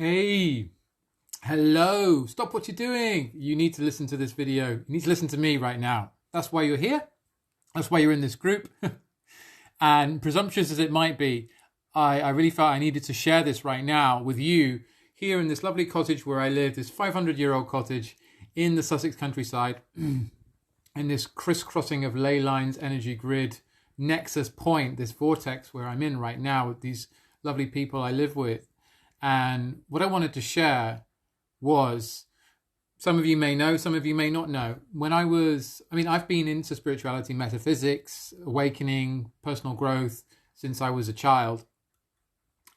Hey, hello, stop what you're doing. You need to listen to this video. You need to listen to me right now. That's why you're here. That's why you're in this group. And presumptuous as it might be, I really felt I needed to share this right now with you here in this lovely cottage where I live, this 500-year-old cottage in the Sussex countryside, in this crisscrossing of ley lines, energy grid, nexus point, this vortex where I'm in right now with these lovely people I live with. And what I wanted to share was, some of you may know, some of you may not know. I've been into spirituality, metaphysics, awakening, personal growth since I was a child.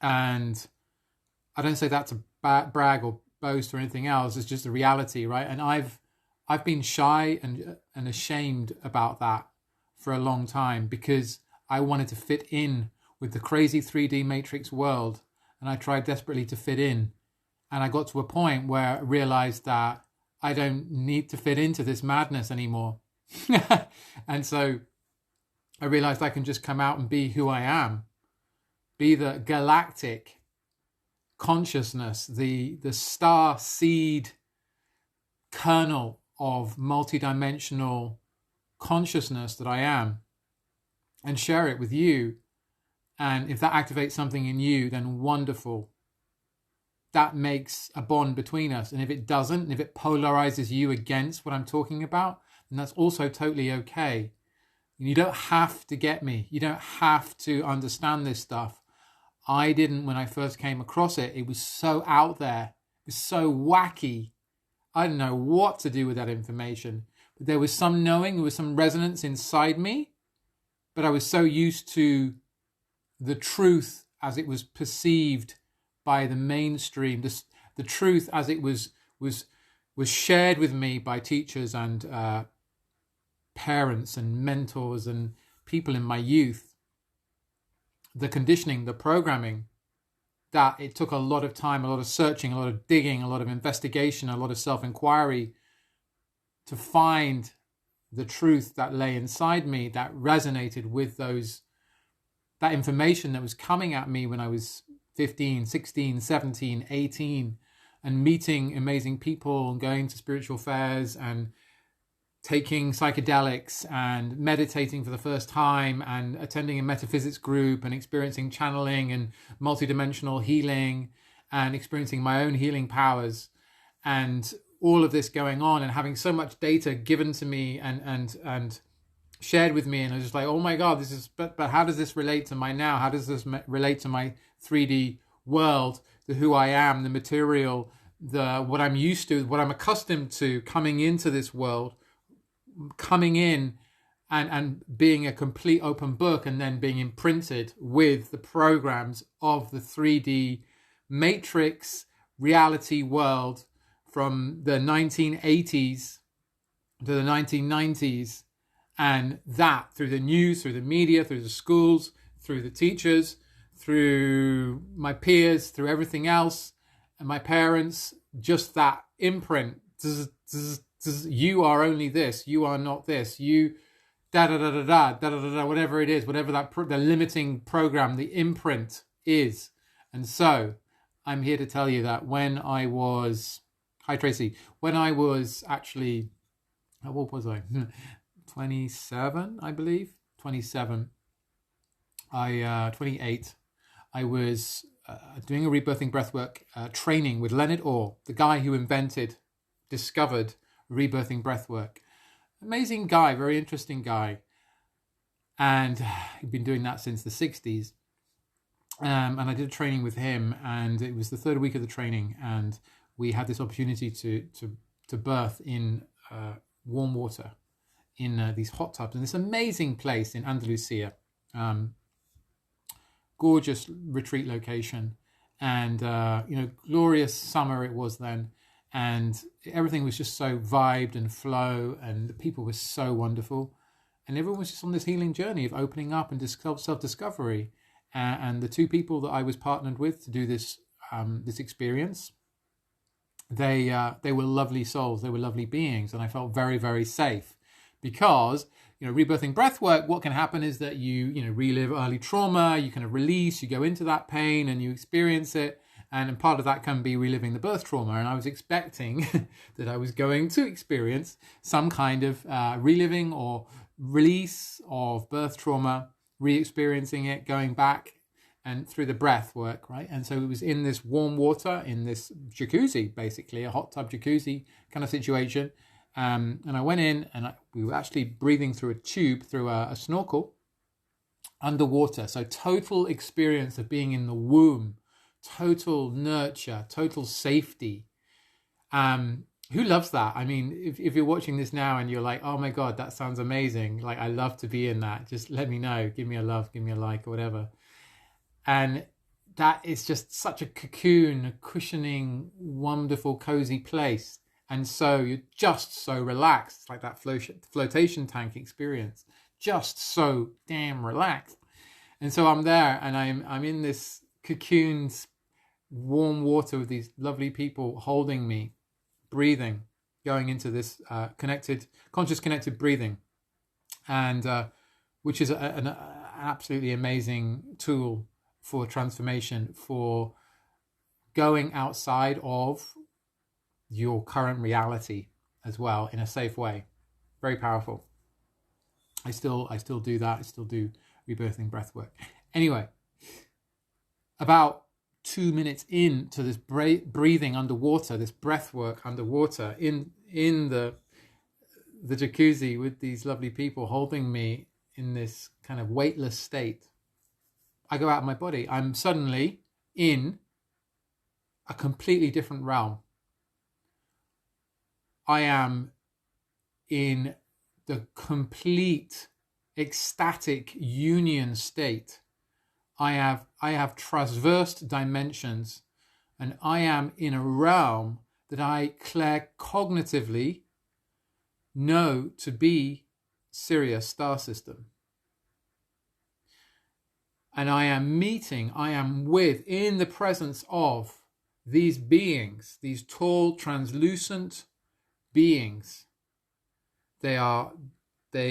And I don't say that to brag or boast or anything else. It's just a reality, right? And I've been shy and ashamed about that for a long time because I wanted to fit in with the crazy 3D matrix world. And I tried desperately to fit in. And I got to a point where I realized that I don't need to fit into this madness anymore. And so I realized I can just come out and be who I am. Be the galactic consciousness, the star seed kernel of multidimensional consciousness that I am, and share it with you. And if that activates something in you, then wonderful. That makes a bond between us. And if it doesn't, and if it polarizes you against what I'm talking about, then that's also totally okay. You don't have to get me. You don't have to understand this stuff. I didn't when I first came across it. It was so out there. It was so wacky. I didn't know what to do with that information. But there was some knowing, there was some resonance inside me. But I was so used to the truth as it was perceived by the mainstream, the truth as it was shared with me by teachers and parents and mentors and people in my youth. The conditioning, the programming, that it took a lot of time, a lot of searching, a lot of digging, a lot of investigation, a lot of self-inquiry to find the truth that lay inside me that resonated with that information that was coming at me when I was 15, 16, 17, 18, and meeting amazing people and going to spiritual fairs and taking psychedelics and meditating for the first time and attending a metaphysics group and experiencing channeling and multidimensional healing and experiencing my own healing powers, and all of this going on and having so much data given to me and shared with me, and I was just like, oh my God, but how does this relate to my now? How does this relate to my 3D world, the who I am, the material, what I'm used to, what I'm accustomed to coming into this world, coming in and being a complete open book and then being imprinted with the programs of the 3D matrix reality world from the 1980s to the 1990s. And that through the news, through the media, through the schools, through the teachers, through my peers, through everything else, and my parents, just that imprint. You are only this. You are not this. You da-da-da-da-da, whatever it is, whatever the limiting program, the imprint is. And so I'm here to tell you that hi Tracy, when I was actually, what was I? 27, I believe. 27. 28. I was doing a rebirthing breathwork training with Leonard Orr, the guy who discovered rebirthing breathwork. Amazing guy, very interesting guy. And he'd been doing that since the 60s. And I did a training with him, and it was the third week of the training, and we had this opportunity to birth in warm water, in these hot tubs, in this amazing place in Andalusia. Gorgeous retreat location, and glorious summer it was then, and everything was just so vibed and flow, and the people were so wonderful, and everyone was just on this healing journey of opening up and self-discovery. And the two people that I was partnered with to do this experience, they were lovely souls, they were lovely beings, and I felt very, very safe. Because, rebirthing breathwork, what can happen is that you relive early trauma, you kind of release, you go into that pain and you experience it, And part of that can be reliving the birth trauma. And I was expecting that I was going to experience some kind of reliving or release of birth trauma, re-experiencing it, going back and through the breath work, right? And so it was in this warm water, in this jacuzzi, basically, a hot tub jacuzzi kind of situation. And I went in and we were actually breathing through a tube, through a snorkel, underwater. So total experience of being in the womb, total nurture, total safety. Who loves that? I mean, if you're watching this now and you're like, oh my God, that sounds amazing. Like, I love to be in that. Just let me know. Give me a love, give me a like or whatever. And that is just such a cocoon, a cushioning, wonderful, cozy place. And so you're just so relaxed. It's like that flotation tank experience. Just so damn relaxed. And so I'm there and I'm in this cocooned warm water with these lovely people holding me, breathing, going into this conscious connected breathing. And which is an absolutely amazing tool for transformation, for going outside of your current reality as well in a safe way. Very powerful. I still do that. I still do rebirthing breath work. Anyway, about 2 minutes into this breathing underwater, this breath work underwater in the jacuzzi with these lovely people holding me in this kind of weightless state, I go out of my body. I'm suddenly in a completely different realm. I am in the complete ecstatic union state. I have traversed dimensions, and I am in a realm that I claircognitively know to be Sirius star system. And I am in the presence of these beings, these tall, translucent beings. They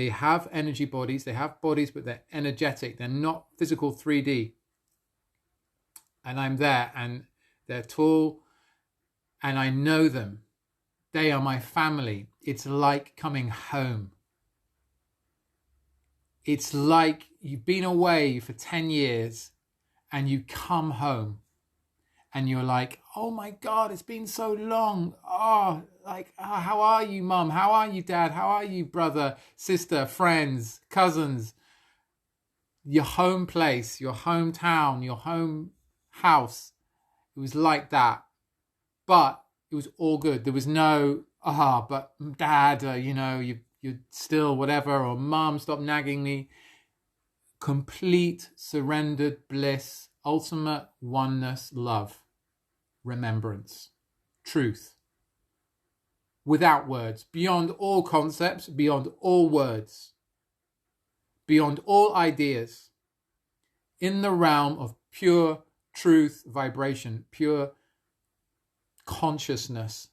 have energy bodies, they have bodies, but they're energetic. They're not physical 3D. And I'm there and they're tall and I know them. They are my family. It's like coming home. It's like you've been away for 10 years and you come home and you're like, oh my God, it's been so long. Oh, how are you, Mum? How are you, Dad? How are you, brother, sister, friends, cousins? Your home place, your hometown, your home house. It was like that. But it was all good. There was no, but Dad, you're still whatever, or Mum, stop nagging me. Complete surrendered bliss, ultimate oneness, love, remembrance, truth. Without words, beyond all concepts, beyond all words, beyond all ideas, in the realm of pure truth vibration, pure consciousness,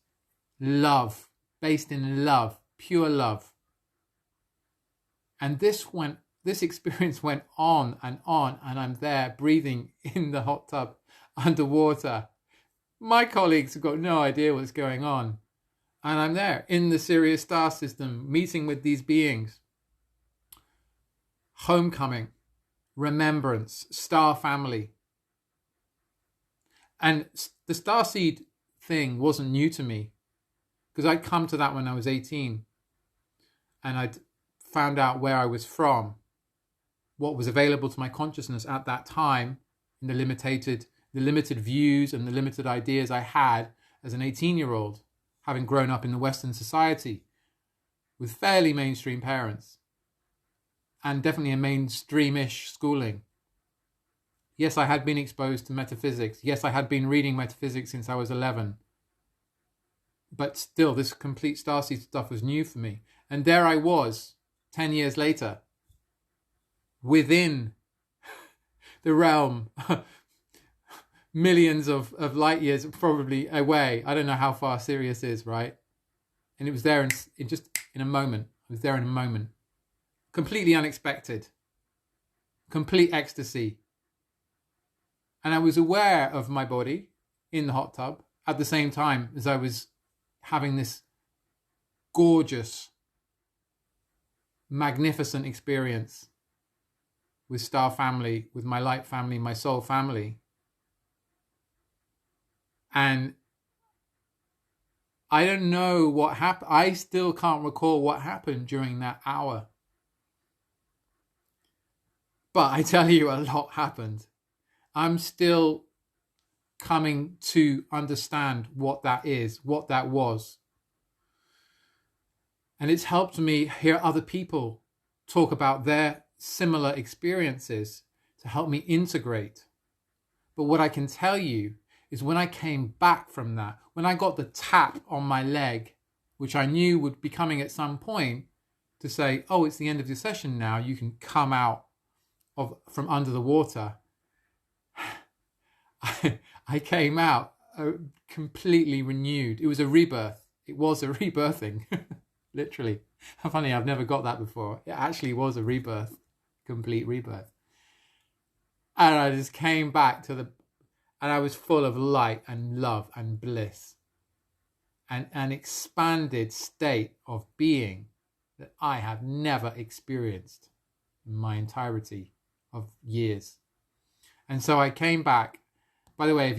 love, based in love, pure love. And this experience went on, and I'm there breathing in the hot tub underwater. My colleagues have got no idea what's going on. And I'm there in the Sirius star system, meeting with these beings. Homecoming, remembrance, star family. And the starseed thing wasn't new to me, because I'd come to that when I was 18. And I'd found out where I was from, what was available to my consciousness at that time, in the limited views and the limited ideas I had as an 18-year-old, having grown up in the Western society with fairly mainstream parents and definitely a mainstreamish schooling. Yes, I had been exposed to metaphysics. Yes, I had been reading metaphysics since I was 11. But still, this complete starseed stuff was new for me. And there I was, 10 years later, within the realm, millions of light years probably away. I don't know how far Sirius is, right? And it was there in a moment. I was there in a moment. Completely unexpected. Complete ecstasy. And I was aware of my body. in the hot tub at the same time as I was having this gorgeous, magnificent experience with Star Family, with my light family, my soul family. And I don't know what happened. I still can't recall what happened during that hour. But I tell you, a lot happened. I'm still coming to understand what that is, what that was. And it's helped me hear other people talk about their similar experiences to help me integrate. But what I can tell you is when I came back from that, when I got the tap on my leg, which I knew would be coming at some point to say, oh, it's the end of your session now, you can come out from under the water. I came out completely renewed. It was a rebirth. It was a rebirthing, literally. How funny, I've never got that before. It actually was a rebirth, complete rebirth. And I just came back and I was full of light and love and bliss and an expanded state of being that I have never experienced in my entirety of years. And so I came back. By the way, if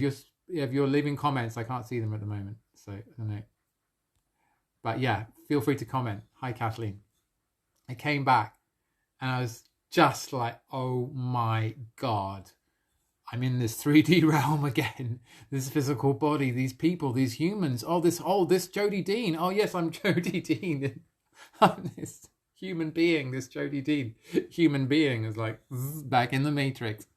you're leaving comments, I can't see them at the moment, so I don't know. But yeah, feel free to comment. Hi, Kathleen. I came back and I was just like, oh my God, I'm in this 3D realm again. This physical body, these people, these humans. Oh, this Jodie Dean. Oh yes, I'm Jodie Dean. I'm this human being, this Jodie Dean. Human being is like back in the Matrix.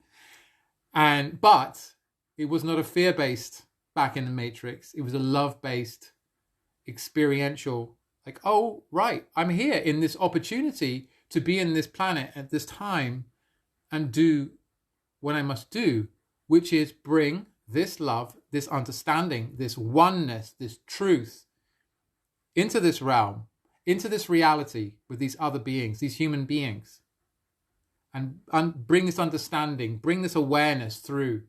But it was not a fear-based back in the Matrix. It was a love-based, experiential, like, oh, right, I'm here in this opportunity to be in this planet at this time and do what I must do, which is bring this love, this understanding, this oneness, this truth into this realm, into this reality with these other beings, these human beings, and bring this understanding, bring this awareness through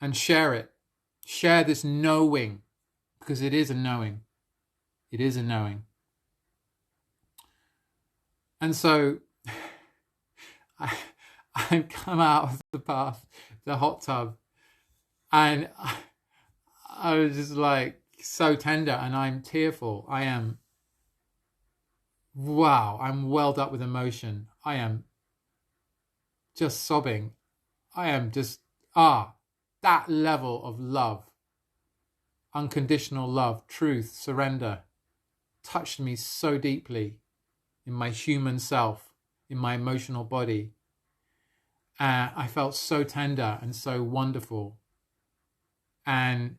and share it. Share this knowing, because it is a knowing. It is a knowing. And so I come out of the bath, the hot tub, and I was just like so tender, and I'm tearful. I'm welled up with emotion. I am just sobbing. I am just, that level of love, unconditional love, truth, surrender, touched me so deeply in my human self, in my emotional body. I felt so tender and so wonderful. And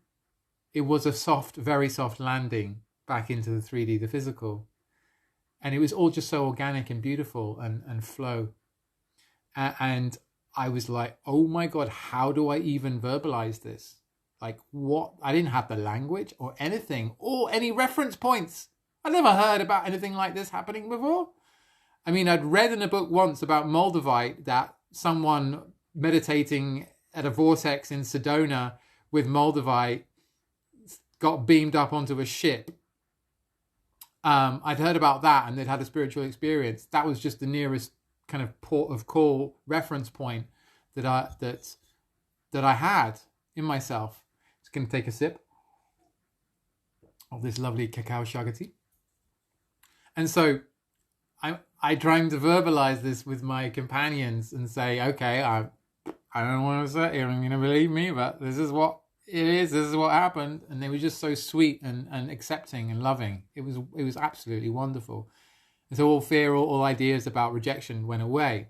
it was a soft, very soft landing back into the 3D, the physical. And it was all just so organic and beautiful and flow. And I was like, oh my God, how do I even verbalize this? Like what? I didn't have the language or anything or any reference points. I never heard about anything like this happening before. I mean, I'd read in a book once about Moldavite that someone meditating at a vortex in Sedona with Moldavite got beamed up onto a ship. I'd heard about that and they'd had a spiritual experience. That was just the nearest kind of port of call reference point that I had in myself. Just going to take a sip of this lovely cacao shagati. And so I trying to verbalize this with my companions and say, okay, I don't want to say you're going to believe me, but this is what it is. This is what happened. And they were just so sweet and accepting and loving. It was absolutely wonderful. And so all fear, all ideas about rejection went away.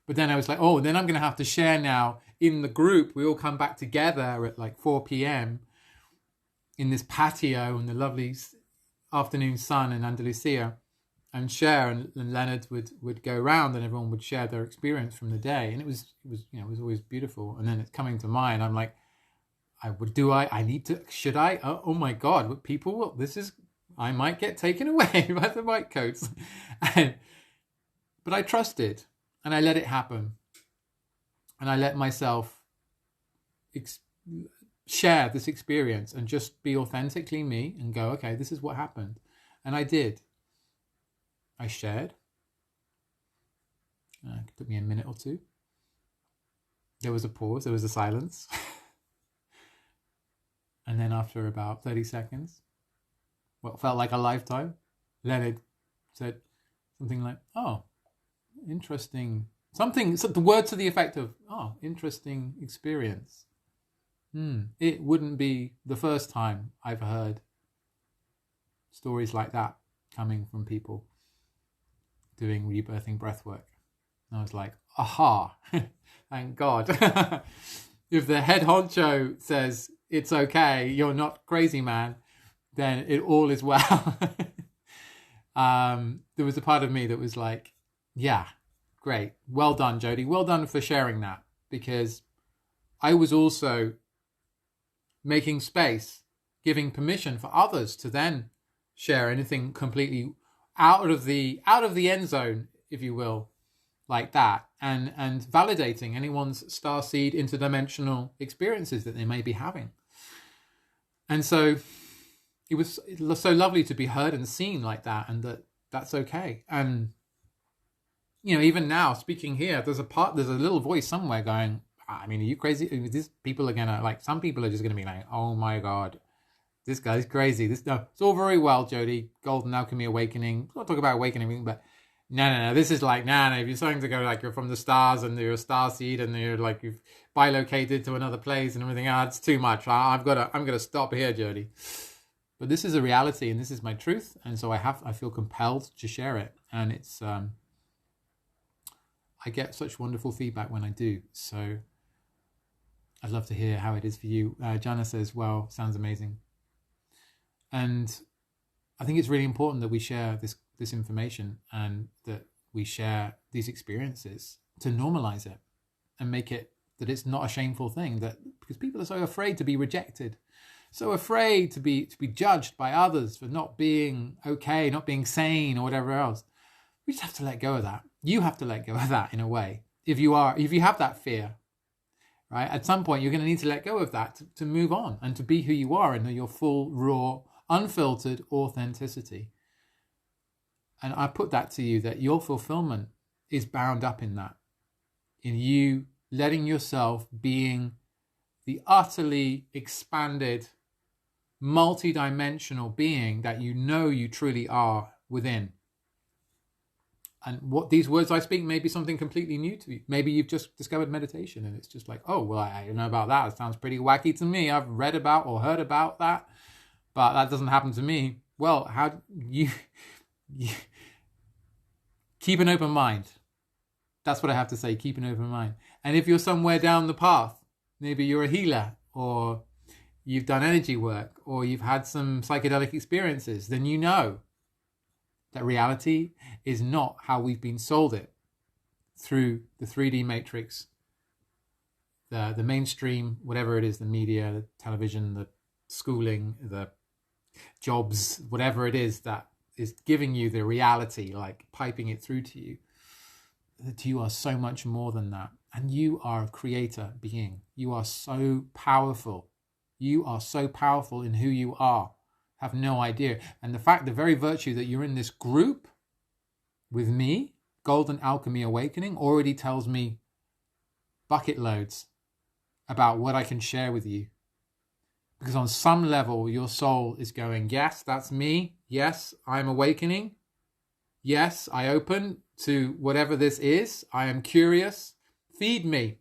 But then I was like, oh, then I'm going to have to share now in the group. We all come back together at like 4 p.m. in this patio in the lovely afternoon sun in Andalusia and share. And Leonard would go around and everyone would share their experience from the day. And it was always beautiful. And then it's coming to mine. I'm like, should I? Oh my God, people, I might get taken away by the white coats. But I trusted and I let it happen. And I let myself share this experience and just be authentically me and go, okay, this is what happened. And I did. I shared. It took me a minute or two. There was a pause, there was a silence. And then after about 30 seconds, what felt like a lifetime, Leonard said something like, oh, interesting. Something, so the word to the effect of, oh, interesting experience. It wouldn't be the first time I've heard stories like that coming from people doing rebirthing breathwork. And I was like, aha, thank God. If the head honcho says it's okay, you're not crazy, man, then it all is well. There was a part of me that was like, yeah, great. Well done, Jody. Well done for sharing that, because I was also making space, giving permission for others to then share anything completely out of the end zone, if you will, like that, and validating anyone's starseed interdimensional experiences that they may be having. And so it was so lovely to be heard and seen like that, and that's okay. And even now speaking here, there's a little voice somewhere going, I mean, are you crazy? These people are gonna, like, some people are just gonna be like, oh my God, this guy's crazy. No, it's all very well, Jody, Golden Alchemy Awakening. We'll not talk about awakening, but no. This is like, no. If you're starting to go like you're from the stars and you're a star seed and you're like you've bilocated to another place and everything, it's too much. I'm gonna stop here, Jody. But this is a reality and this is my truth, and so I feel compelled to share it. And it's I get such wonderful feedback when I do. So I'd love to hear how it is for you. Jana says, "Wow, sounds amazing." And I think it's really important that we share this information and that we share these experiences to normalize it and make it that it's not a shameful thing, that because people are so afraid to be rejected, so afraid to be judged by others for not being okay, not being sane or whatever else. We just have to let go of that. You have to let go of that in a way. If you have that fear, right, at some point you're going to need to let go of that to move on and to be who you are and your full, raw, unfiltered authenticity. And I put that to you, that your fulfillment is bound up in that, in you letting yourself being the utterly expanded, multi-dimensional being that you truly are within. And what these words I speak may be something completely new to you. Maybe you've just discovered meditation and it's just like, oh, well, I don't know about that. It sounds pretty wacky to me. I've read about or heard about that, but that doesn't happen to me. Well, how you keep an open mind. That's what I have to say. Keep an open mind. And if you're somewhere down the path, maybe you're a healer or you've done energy work or you've had some psychedelic experiences, then you know that reality is not how we've been sold it through the 3D matrix, the mainstream, whatever it is, the media, the television, the schooling, the jobs, whatever it is that is giving you the reality, like piping it through to you, that you are so much more than that. And you are a creator being. You are so powerful. You are so powerful in who you are. Have no idea. And the very virtue that you're in this group with me, Golden Alchemy Awakening, already tells me bucket loads about what I can share with you. Because on some level, your soul is going, yes, that's me. Yes, I'm awakening. Yes, I open to whatever this is. I am curious. Feed me.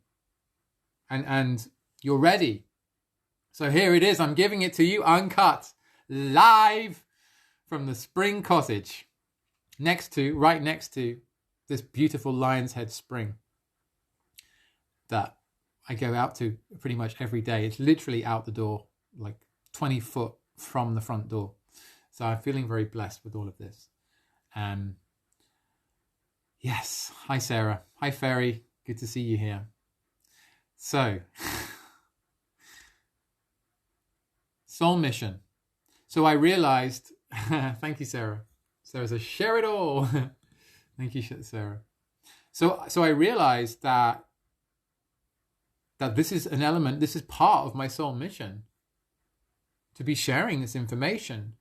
And you're ready. So here it is. I'm giving it to you uncut, live from the Spring Cottage, right next to this beautiful Lion's Head Spring that I go out to pretty much every day. It's literally out the door, like 20 foot from the front door. So I'm feeling very blessed with all of this. Yes. Hi, Sarah. Hi, Fairy. Good to see you here. So, soul mission. So I realized, thank you, Sarah. Sarah says, share it all. Thank you, Sarah. So I realized that that this is an element, this is part of my soul mission, to be sharing this information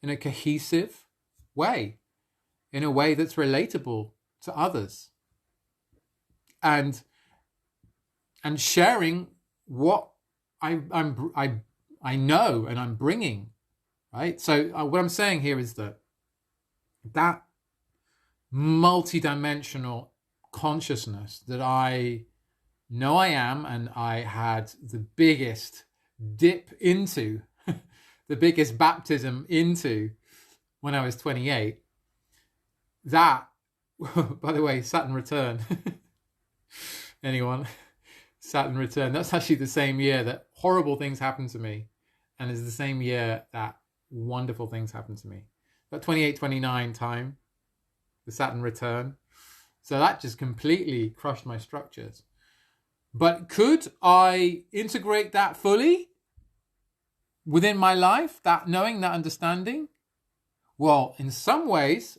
in a cohesive way, in a way that's relatable to others, and sharing what I know and I'm bringing, right? So what I'm saying here is that multidimensional consciousness that I know I am, and I had the biggest dip into, the biggest baptism into when I was 28. That, by the way, Saturn return. Anyone? Saturn return. That's actually the same year that horrible things happened to me, and it's the same year that wonderful things happened to me. About 28, 29 time, the Saturn return. So that just completely crushed my structures. But could I integrate that fully within my life, that knowing, that understanding? Well, in some ways,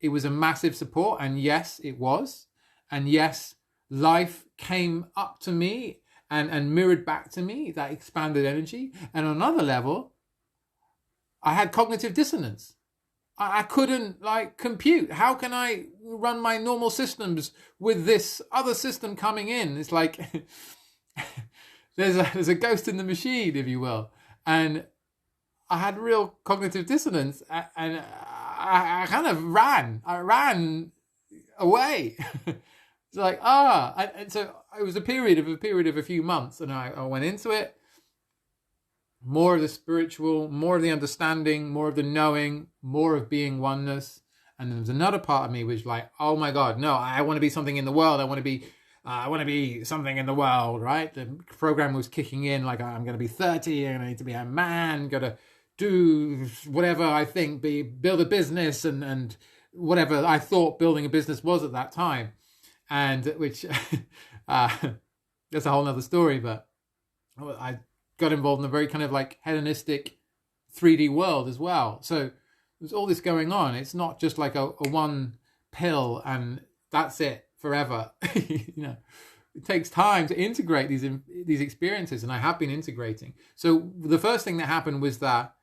it was a massive support, and yes, it was. And yes, life came up to me and mirrored back to me that expanded energy. And on another level, I had cognitive dissonance. I couldn't compute. How can I run my normal systems with this other system coming in? It's like there's a ghost in the machine, if you will. And I had real cognitive dissonance, and I kind of ran. I ran away. It's like, and so it was a period of a few months, and I went into it. More of the spiritual, more of the understanding, more of the knowing, more of being oneness. And there was another part of me which like, oh my God, no, I want to be something in the world. I want to be something in the world, right? The program was kicking in, like I'm going to be 30 and I need to be a man, got to do whatever I think, build a business and whatever I thought building a business was at that time. And which, that's a whole nother story, but I got involved in a very kind of like hedonistic 3D world as well. So there's all this going on. It's not just like a one pill and that's it forever. It takes time to integrate these experiences, and I have been integrating. So the first thing that happened was that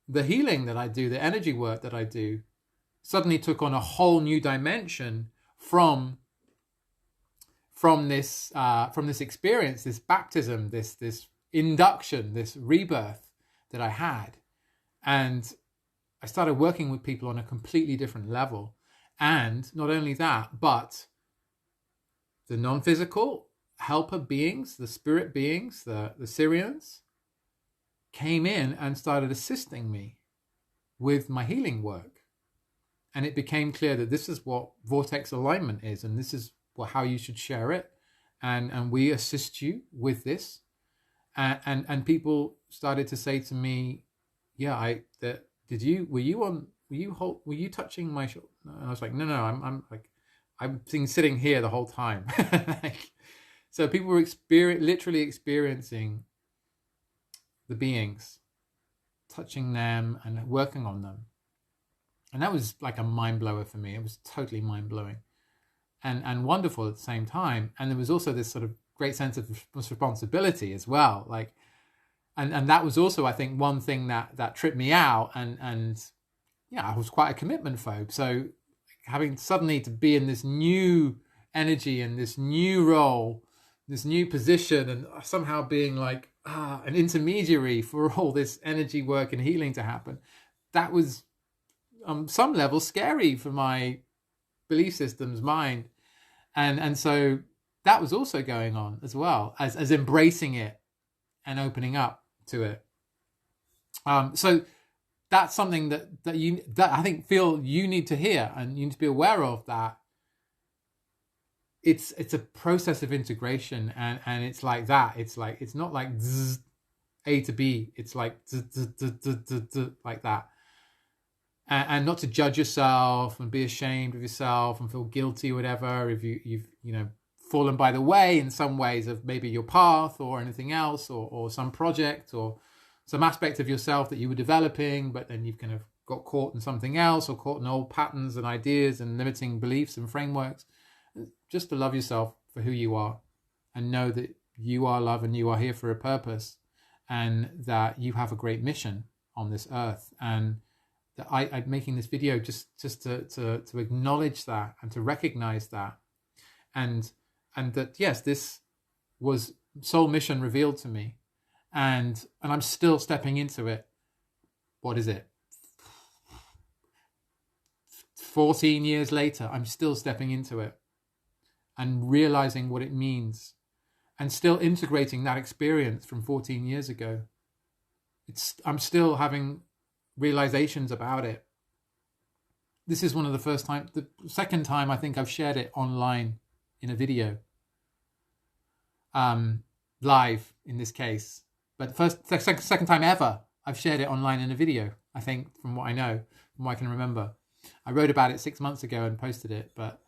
the healing that I do, the energy work that I do, suddenly took on a whole new dimension from this experience, this baptism, this induction, this rebirth that I had. And I started working with people on a completely different level. And not only that, but the non-physical helper beings, the spirit beings, the Syrians, came in and started assisting me with my healing work. And it became clear that this is what vortex alignment is, and this is how you should share it. And we assist you with this. And people started to say to me, "Yeah, were you touching my shoulder?" And I was like, "No, I've been sitting here the whole time." So people were literally experiencing the beings, touching them and working on them, and that was like a mind blower for me. It was totally mind blowing, and wonderful at the same time. And there was also this sort of great sense of responsibility as well, and that was also, I think, one thing that tripped me out, and I was quite a commitment phobe. So having suddenly to be in this new energy and this new role, this new position, and somehow being like an intermediary for all this energy work and healing to happen, that was on some level scary for my belief system's mind, and so that was also going on as well as embracing it and opening up to it. So that's something that I think you need to hear, and you need to be aware of, that it's a process of integration, and it's like that. It's not like zzz, A to B. It's like zzz, zzz, zzz, zzz, zzz, like that. And not to judge yourself and be ashamed of yourself and feel guilty or whatever if you've fallen by the way in some ways of maybe your path or anything else, or some project or some aspect of yourself that you were developing, but then you've kind of got caught in something else, or caught in old patterns and ideas and limiting beliefs and frameworks. Just to love yourself for who you are, and know that you are love and you are here for a purpose, and that you have a great mission on this earth. And that I'm making this video just to acknowledge that and to recognize that, and that yes, this was soul mission revealed to me, and I'm still stepping into it. What is it? 14 years later, I'm still stepping into it and realizing what it means, and still integrating that experience from 14 years ago. I'm still having realizations about it. This is one of the second time I think I've shared it online in a video, live in this case, but second time ever I've shared it online in a video, I think, from what I know, from what I can remember. I wrote about it 6 months ago and posted it, but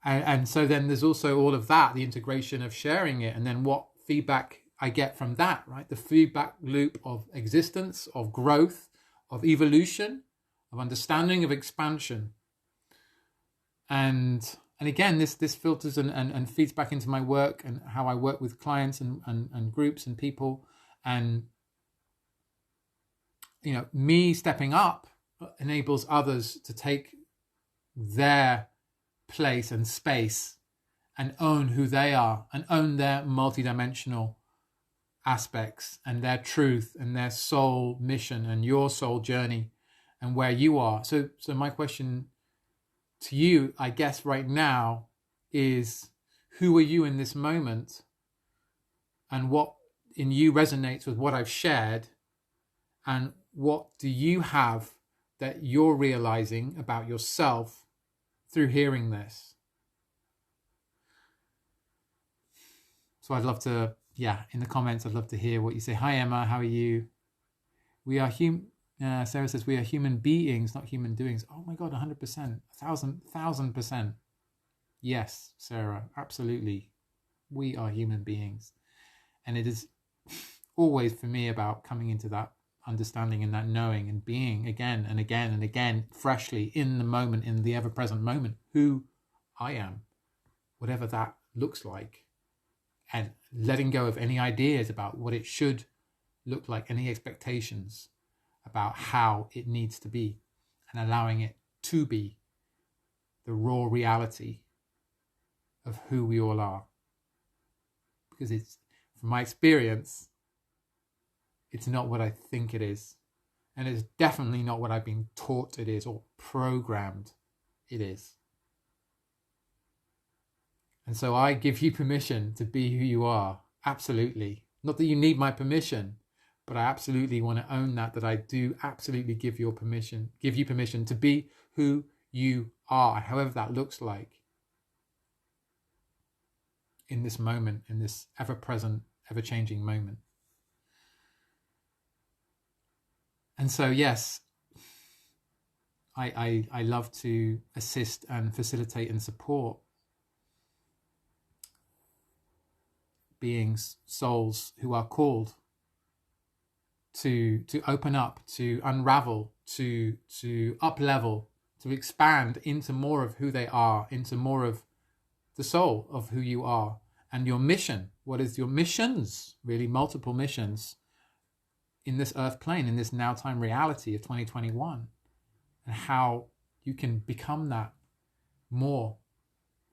and so then there's also all of that, the integration of sharing it, and then what feedback I get from that, right? The feedback loop of existence, of growth, of evolution, of understanding, of expansion. And again, this filters and feeds back into my work and how I work with clients and groups and people. And, you know, me stepping up enables others to take their place and space and own who they are and own their multidimensional aspects and their truth and their soul mission and your soul journey and where you are. So my question to you, I guess right now, is who are you in this moment, and what in you resonates with what I've shared, and what do you have that you're realizing about yourself through hearing this? So I'd love to, in the comments, I'd love to hear what you say. Hi, Emma, how are you? We are Sarah says, we are human beings, not human doings. Oh my God, 100%, 1,000%. Yes, Sarah, absolutely. We are human beings. And it is always for me about coming into that understanding and that knowing and being again and again and again, freshly in the moment, in the ever-present moment, who I am, whatever that looks like, and letting go of any ideas about what it should look like, any expectations about how it needs to be, and allowing it to be the raw reality of who we all are. Because it's, from my experience, it's not what I think it is. And it's definitely not what I've been taught it is or programmed it is. And so I give you permission to be who you are. Absolutely. Not that you need my permission, but I absolutely want to own that I do absolutely give you permission to be who you are, however that looks like in this moment, in this ever-present, ever-changing moment. And so, yes, I love to assist and facilitate and support beings, souls who are called to open up, to unravel, to up level, to expand into more of who they are, into more of the soul of who you are and your mission. What is your missions? Really, multiple missions in this earth plane, in this now time reality of 2021, and how you can become that more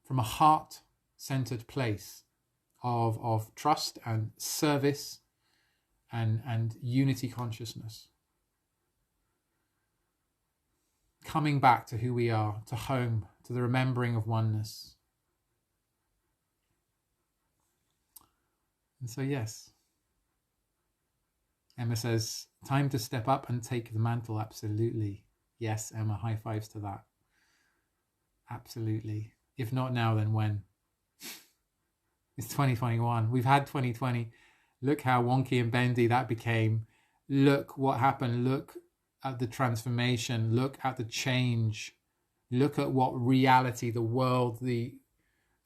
from a heart-centered place of trust and service and unity consciousness. Coming back to who we are, to home, to the remembering of oneness. And so, yes. Emma says, time to step up and take the mantle. Absolutely. Yes, Emma, high fives to that. Absolutely. If not now, then when? It's 2021. We've had 2020. Look how wonky and bendy that became. Look what happened. Look at the transformation. Look at the change. Look at what reality, the world, the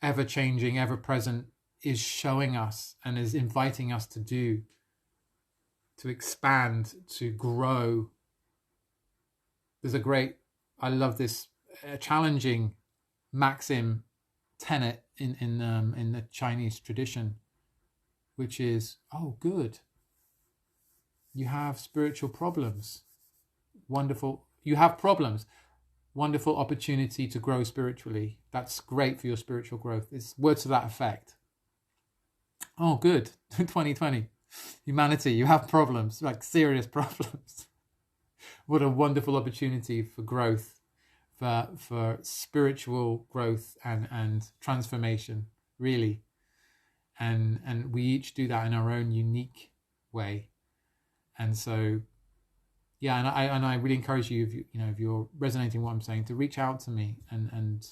ever-changing, ever-present is showing us and is inviting us to do, to expand, to grow. There's I love this challenging maxim tenet in the Chinese tradition, which is, oh, good, you have spiritual problems. Wonderful. You have problems. Wonderful opportunity to grow spiritually. That's great for your spiritual growth. It's words to that effect. Oh, good. 2020. Humanity, you have problems, like serious problems. What a wonderful opportunity for growth, for spiritual growth and transformation, really. And we each do that in our own unique way. And so, yeah, and I really encourage you, if you're resonating with what I'm saying, to reach out to me and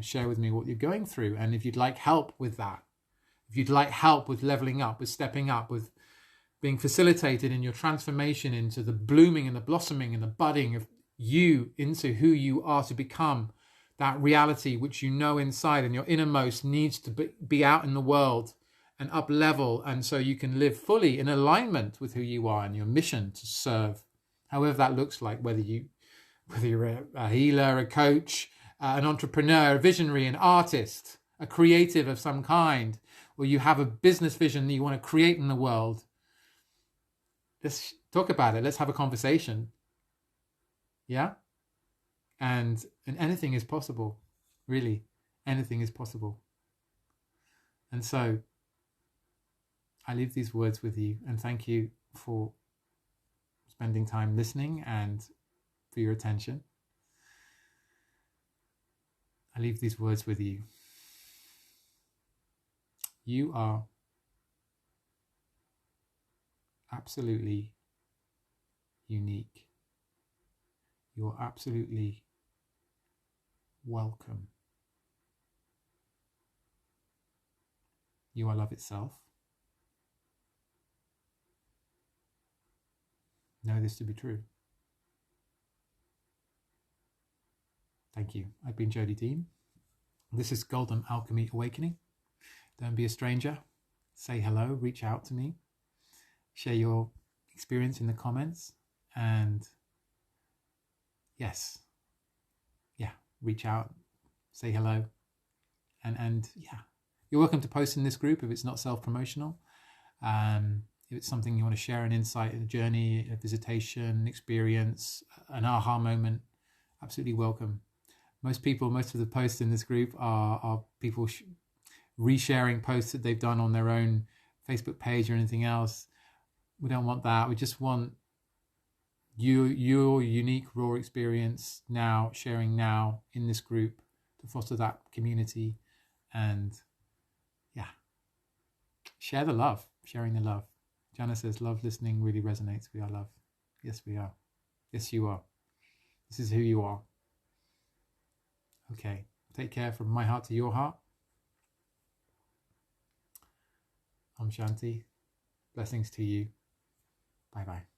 share with me what you're going through. And if you'd like help with that, if you'd like help with leveling up, with stepping up, with being facilitated in your transformation into the blooming and the blossoming and the budding of you into who you are to become, that reality which you know inside and your innermost needs to be out in the world and up level, and so you can live fully in alignment with who you are and your mission to serve, however that looks like, whether you're a healer, a coach, an entrepreneur, a visionary, an artist, a creative of some kind, or you have a business vision that you want to create in the world. Let's talk about it. Let's have a conversation. Yeah? And anything is possible. Really, anything is possible. And so I leave these words with you, and thank you for spending time listening and for your attention. I leave these words with you. You are absolutely unique. You're absolutely welcome. You are love itself. Know this to be true. Thank you. I've been Jody Dean. This is Golden Alchemy Awakening. Don't be a stranger. Say hello. Reach out to me. Share your experience in the comments. And yes, reach out. Say hello. And you're welcome to post in this group if it's not self-promotional. If it's something you want to share, an insight, a journey, a visitation, experience, an aha moment, absolutely welcome. Most of the posts in this group are people resharing posts that they've done on their own Facebook page or anything else. We don't want that. We just want your unique raw experience now, sharing now in this group to foster that community. And share the love, sharing the love. Jana says, love listening really resonates. We are love. Yes, we are. Yes, you are. This is who you are. Okay. Take care from my heart to your heart. Om Shanti. Blessings to you. Bye-bye.